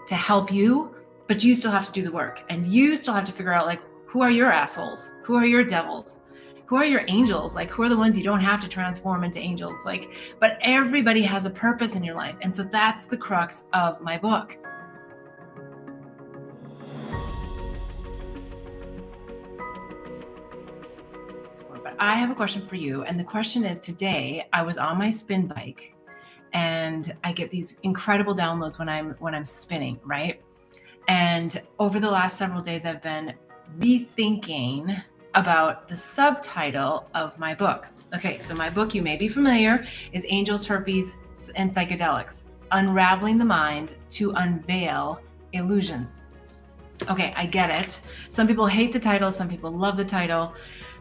to help you, but you still have to do the work. And you still have to figure out, like, who are your assholes? Who are your devils? Who are your angels? Like, who are the ones you don't have to transform into angels? Like, but everybody has a purpose in your life. And so that's the crux of my book. But I have a question for you. And the question is, today I was on my spin bike and I get these incredible downloads when I'm spinning, right? And over the last several days, I've been rethinking about the subtitle of my book. Okay, so my book, you may be familiar, is Angels, Herpes, and Psychedelics, Unraveling the Mind to Unveil Illusions. Okay, I get it. Some people hate the title, some people love the title.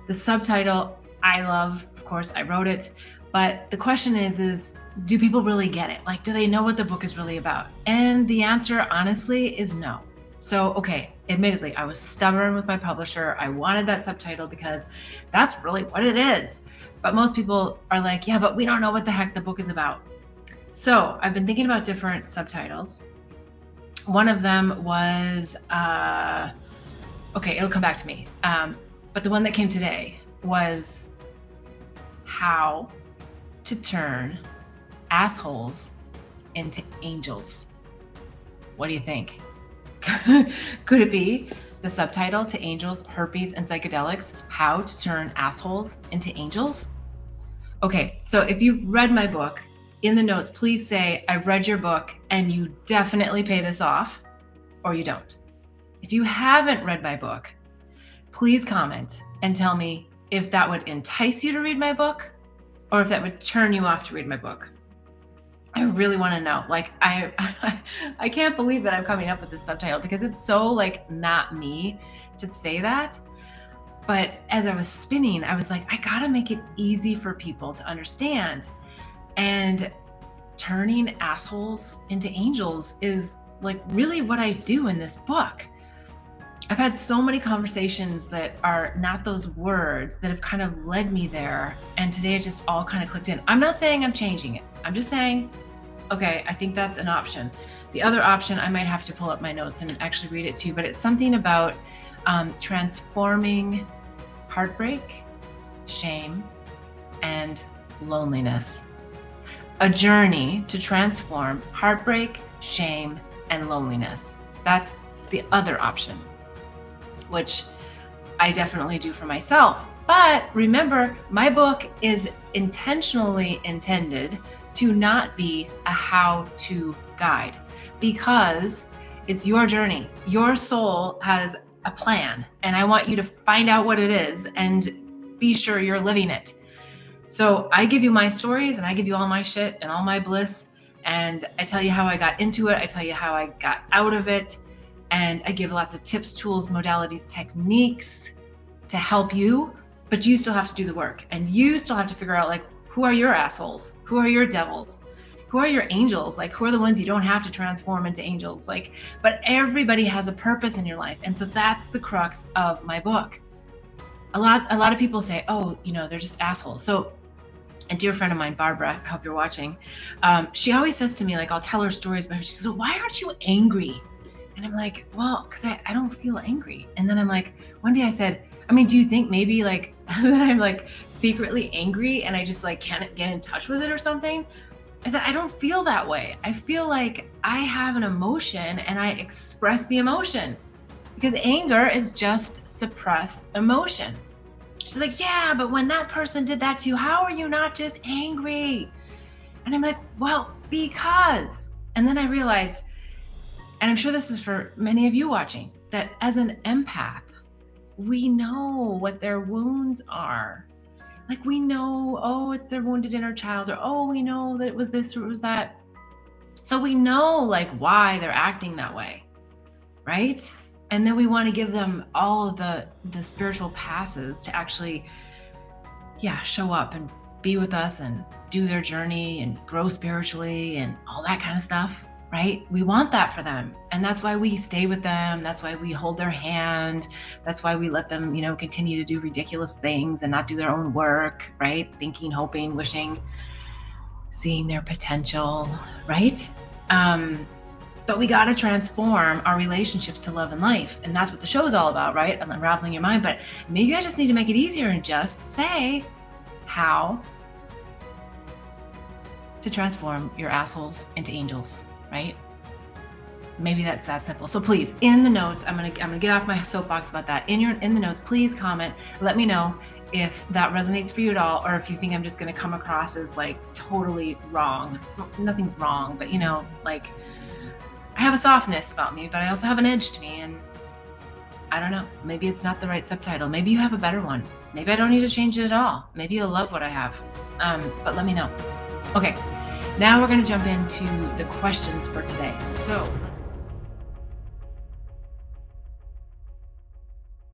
The subtitle, I love, of course, I wrote it. But the question is do people really get it? Like, do they know what the book is really about? And the answer, honestly, is no. So, okay, admittedly, I was stubborn with my publisher. I wanted that subtitle because that's really what it is. But most people are like, yeah, but we don't know what the heck the book is about. So I've been thinking about different subtitles. One of them was, okay, it'll come back to me. But the one that came today was How to Turn Assholes into Angels. What do you think? Could it be the subtitle to Angels, Herpes, and Psychedelics, How to Turn Assholes into Angels? Okay, so if you've read my book, in the notes, please say, I've read your book and you definitely pay this off, or you don't. If you haven't read my book, please comment and tell me if that would entice you to read my book or if that would turn you off to read my book. I really want to know. Like, I can't believe that I'm coming up with this subtitle because it's so, like, not me to say that. But as I was spinning, I was like, I gotta make it easy for people to understand. And turning assholes into angels is, like, really what I do in this book. I've had so many conversations that are not those words that have kind of led me there. And today it just all kind of clicked in. I'm not saying I'm changing it. I'm just saying, okay, I think that's an option. The other option, I might have to pull up my notes and actually read it to you, but it's something about transforming heartbreak, shame, and loneliness. A journey to transform heartbreak, shame, and loneliness. That's the other option, which I definitely do for myself. But remember, my book is intentionally intended to not be a how-to guide because it's your journey. Your soul has a plan, and I want you to find out what it is and be sure you're living it. So I give you my stories and I give you all my shit and all my bliss, and I tell you how I got into it. I tell you how I got out of it. And I give lots of tips, tools, modalities, techniques to help you, but you still have to do the work. And you still have to figure out, like, who are your assholes? Who are your devils? Who are your angels? Like, who are the ones you don't have to transform into angels? Like, but everybody has a purpose in your life. And so that's the crux of my book. A lot of people say, oh, they're just assholes. So a dear friend of mine, Barbara, I hope you're watching, she always says to me, like, I'll tell her stories about her. She says, well, why aren't you angry? And I'm like, well, because I don't feel angry. And then I'm like, one day I said, do you think maybe, like, that I'm, like, secretly angry and I just, like, can't get in touch with it or something? I said, I don't feel that way. I feel like I have an emotion and I express the emotion because anger is just suppressed emotion. She's like, yeah, but when that person did that to you, how are you not just angry? And I'm like, well, because. And then I realized, and I'm sure this is for many of you watching, that as an empath, we know what their wounds are. Like, we know, oh, it's their wounded inner child, or, oh, we know that it was this or it was that. So we know, like, why they're acting that way, right? And then we want to give them all of the spiritual passes to actually, show up and be with us and do their journey and grow spiritually and all that kind of stuff. Right? We want that for them. And that's why we stay with them. That's why we hold their hand. That's why we let them, continue to do ridiculous things and not do their own work, right? Thinking, hoping, wishing, seeing their potential, right? But we got to transform our relationships to love and life. And that's what the show is all about, right? And unraveling your mind. But maybe I just need to make it easier and just say how to transform your assholes into angels, right? Maybe that's that simple. So please, in the notes, I'm gonna get off my soapbox about that. In the notes, please comment. Let me know if that resonates for you at all, or if you think I'm just gonna come across as like totally wrong. Nothing's wrong, but like I have a softness about me, but I also have an edge to me, and I don't know. Maybe it's not the right subtitle. Maybe you have a better one. Maybe I don't need to change it at all. Maybe you'll love what I have. But let me know. Okay, now we're gonna jump into the questions for today. So